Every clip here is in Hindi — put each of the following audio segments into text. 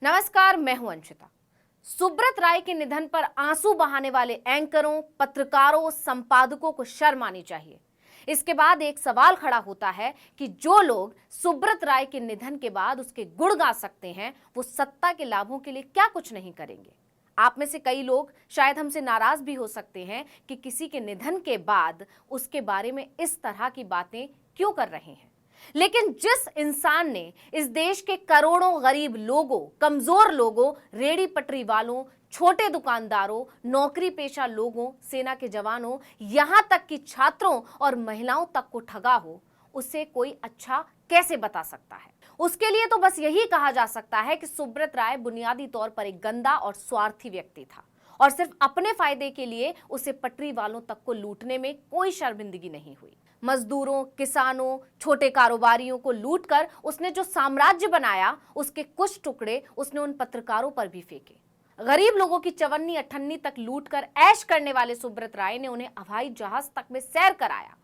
नमस्कार, मैं हूं अंशिता। सुब्रत राय के निधन पर आंसू बहाने वाले एंकरों, पत्रकारों, संपादकों को शर्म आनी चाहिए। इसके बाद एक सवाल खड़ा होता है कि जो लोग सुब्रत राय के निधन के बाद उसके गुण गा सकते हैं, वो सत्ता के लाभों के लिए क्या कुछ नहीं करेंगे। आप में से कई लोग शायद हमसे नाराज भी हो सकते हैं कि किसी के निधन के बाद उसके बारे में इस तरह की बातें क्यों कर रहे हैं। लेकिन जिस इंसान ने इस देश के करोड़ों गरीब लोगों, कमजोर लोगों, रेहड़ी पटरी वालों, छोटे दुकानदारों, नौकरी पेशा लोगों, सेना के जवानों, यहां तक कि छात्रों और महिलाओं तक को ठगा हो, उसे कोई अच्छा कैसे बता सकता है। उसके लिए तो बस यही कहा जा सकता है कि सुब्रत राय बुनियादी तौर पर एक गंदा और स्वार्थी व्यक्ति था और सिर्फ अपने फायदे के लिए उसे पटरी वालों तक को लूटने में कोई शर्मिंदगी नहीं हुई। मजदूरों, किसानों, छोटे कारोबारियों को लूटकर उसने जो साम्राज्य बनाया, उसके कुछ टुकड़े उसने उन पत्रकारों पर भी फेंके। गरीब लोगों की चवन्नी अठन्नी तक लूटकर ऐश करने वाले सुब्रत राय ने उन्हें हवाई जहाज तक में सैर कराया,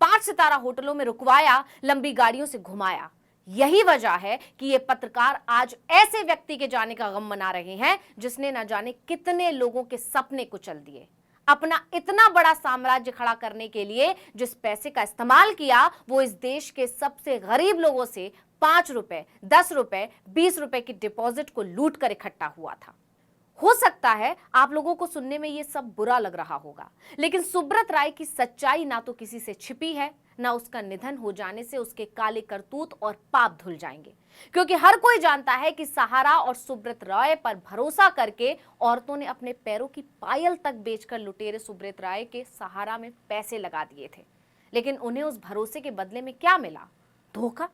5 सितारा होटलों में रुकवाया, लंबी गाड़ियों से घुमाया। यही वजह है कि ये पत्रकार आज ऐसे व्यक्ति के जाने का गम मना रहे हैं जिसने न जाने कितने लोगों के सपने कुचल दिए। अपना इतना बड़ा साम्राज्य खड़ा करने के लिए जिस पैसे का इस्तेमाल किया, वो इस देश के सबसे गरीब लोगों से 5 रुपए, 10 रुपए, 20 रुपए की डिपॉजिट को लूट कर इकट्ठा हुआ था। हो सकता है आप लोगों को सुनने में ये सब बुरा लग रहा होगा, लेकिन सुब्रत राय की सच्चाई ना तो किसी से छिपी है, ना उसका निधन हो जाने से उसके काले करतूत और पाप धुल जाएंगे। क्योंकि हर कोई जानता है कि सहारा और सुब्रत राय पर भरोसा करके औरतों ने अपने पैरों की पायल तक बेचकर लुटेरे सुब्रत राय के सहारा में पैसे लगा दिए थे। लेकिन उन्हें उस भरोसे के बदले में क्या मिला? धोखा।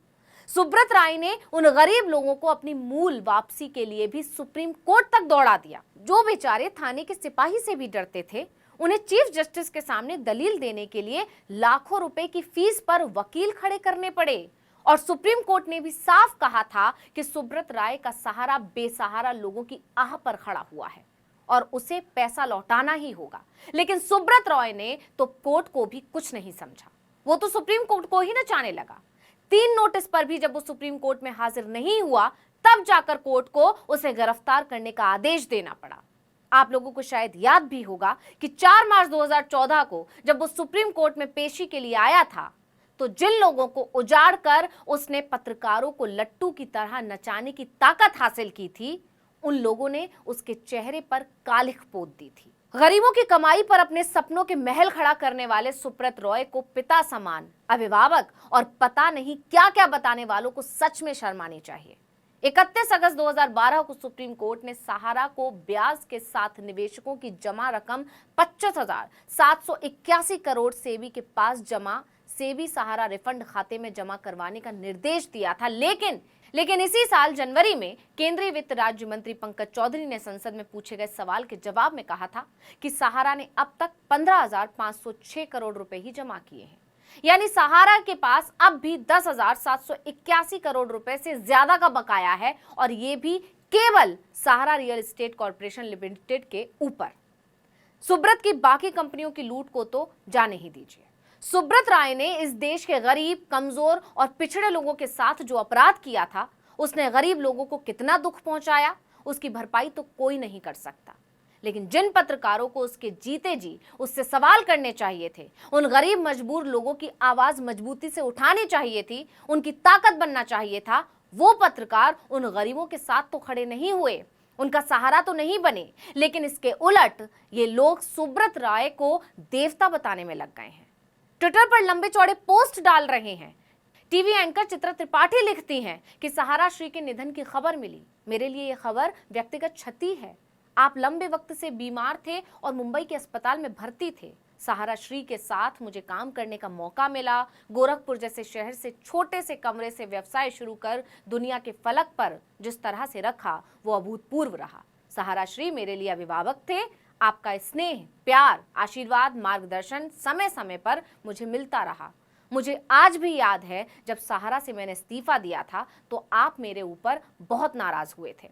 सुब्रत राय ने उन गरीब लोगों को अपनी मूल वापसी के लिए भी सुप्रीम कोर्ट तक दौड़ा दिया। जो बेचारे थाने के सिपाही से भी डरते थे, उन्हें चीफ जस्टिस के सामने दलील देने के लिए लाखों रुपए की फीस पर वकील खड़े करने पड़े। और सुप्रीम कोर्ट ने भी साफ कहा था कि सुब्रत राय का सहारा बेसहारा लोगों की आह पर खड़ा हुआ है और उसे पैसा लौटाना ही होगा। लेकिन सुब्रत राय ने तो कोर्ट को भी कुछ नहीं समझा, वो तो सुप्रीम कोर्ट को ही नचाने लगा। 3 नोटिस पर भी जब वो सुप्रीम कोर्ट में हाजिर नहीं हुआ, तब जाकर कोर्ट को उसे गिरफ्तार करने का आदेश देना पड़ा। आप लोगों को शायद याद भी होगा कि 4 मार्च 2014 को जब वो सुप्रीम कोर्ट में पेशी के लिए आया था, तो जिन लोगों को उजाड़ कर उसने पत्रकारों को लट्टू की तरह नचाने की ताकत हासिल की थी, उन लोगों ने उसके चेहरे पर कालिख पोत दी थी। गरीबों की कमाई पर अपने सपनों के महल खड़ा करने वाले सुब्रत राय को पिता समान, अभिभावक और पता नहीं क्या क्या बताने वालों को सच में शर्म आनी चाहिए। 31 अगस्त 2012 को सुप्रीम कोर्ट ने सहारा को ब्याज के साथ निवेशकों की जमा रकम 25,781 करोड़ सेबी के पास जमा सेबी सहारा रिफंड खाते में जमा करवाने का निर्देश दिया था। लेकिन इसी साल जनवरी में केंद्रीय वित्त राज्य मंत्री पंकज चौधरी ने संसद में पूछे गए सवाल के जवाब में कहा था कि सहारा ने अब तक 15,506 करोड़ रुपए ही जमा किए हैं। यानी सहारा के पास अब भी 10,781 करोड़ रुपए से ज्यादा का बकाया है, और ये भी केवल सहारा रियल एस्टेट कॉर्पोरेशन लिमिटेड के ऊपर। सुब्रत की बाकी कंपनियों की लूट को तो जाने ही दीजिए। सुब्रत राय ने इस देश के गरीब, कमजोर और पिछड़े लोगों के साथ जो अपराध किया था, उसने गरीब लोगों को कितना दुख पहुंचाया, उसकी भरपाई तो कोई नहीं कर सकता। लेकिन जिन पत्रकारों को उसके जीते जी उससे सवाल करने चाहिए थे, उन गरीब मजबूर लोगों की आवाज मजबूती से उठानी चाहिए थी, उनकी ताकत बनना चाहिए था, वो पत्रकार उन गरीबों के साथ तो खड़े नहीं हुए, उनका सहारा तो नहीं बने। लेकिन इसके उलट ये लोग सुब्रत राय को देवता बताने में लग गए हैं। ट्विटर पर लंबे चौड़े पोस्ट डाल रहे हैं। टीवी एंकर चित्रा त्रिपाठी लिखती हैं कि सहारा श्री के निधन की खबर मिली। मेरे लिए यह खबर व्यक्तिगत क्षति है। आप लंबे वक्त से बीमार थे और मुंबई के अस्पताल में भर्ती थे। सहारा श्री के साथ मुझे काम करने का मौका मिला। गोरखपुर जैसे शहर से छोटे से कमरे से व्यवसाय शुरू कर दुनिया के फलक पर जिस तरह से रखा, वो अभूतपूर्व रहा। सहारा श्री मेरे लिए अभिभावक थे। आपका स्नेह, प्यार, आशीर्वाद, मार्गदर्शन समय समय पर मुझे मिलता रहा। मुझे आज भी याद है जब सहारा से मैंने इस्तीफा दिया था तो आप मेरे ऊपर बहुत नाराज हुए थे।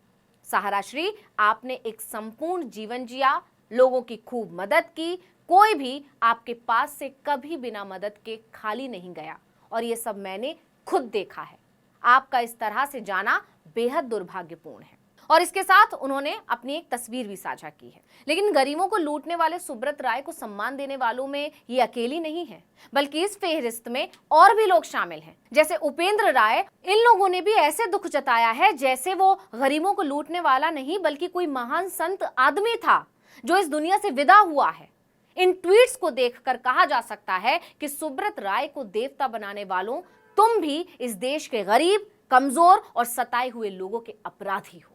सहारा श्री, आपने एक संपूर्ण जीवन जिया, लोगों की खूब मदद की, कोई भी आपके पास से कभी बिना मदद के खाली नहीं गया, और ये सब मैंने खुद देखा है। आपका इस तरह से जाना बेहद दुर्भाग्यपूर्ण है। और इसके साथ उन्होंने अपनी एक तस्वीर भी साझा की है। लेकिन गरीबों को लूटने वाले सुब्रत राय को सम्मान देने वालों में ये अकेली नहीं है, बल्कि इस फेहरिस्त में और भी लोग शामिल हैं। जैसे उपेंद्र राय, इन लोगों ने भी ऐसे दुख जताया है जैसे वो गरीबों को लूटने वाला नहीं बल्कि कोई महान संत आदमी था जो इस दुनिया से विदा हुआ है। इन ट्वीट्स को देखकर कहा जा सकता है कि सुब्रत राय को देवता बनाने वालों, तुम भी इस देश के गरीब, कमजोर और सताए हुए लोगों के अपराधी हो।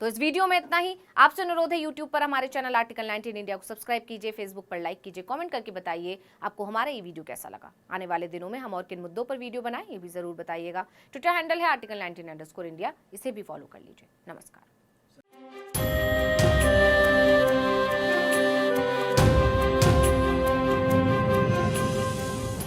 तो इस वीडियो में इतना ही। आपसे अनुरोध है, यूट्यूब पर हमारे चैनल आर्टिकल 19 इंडिया को सब्सक्राइब कीजिए, फेसबुक पर लाइक कीजिए, कमेंट करके बताइए आपको हमारा ये वीडियो कैसा लगा। आने वाले दिनों में हम और किन मुद्दों पर वीडियो बनाएं ये भी जरूर बताइएगा। ट्विटर हैंडल है article19_India, इसे भी फॉलो कर लीजिए। नमस्कार।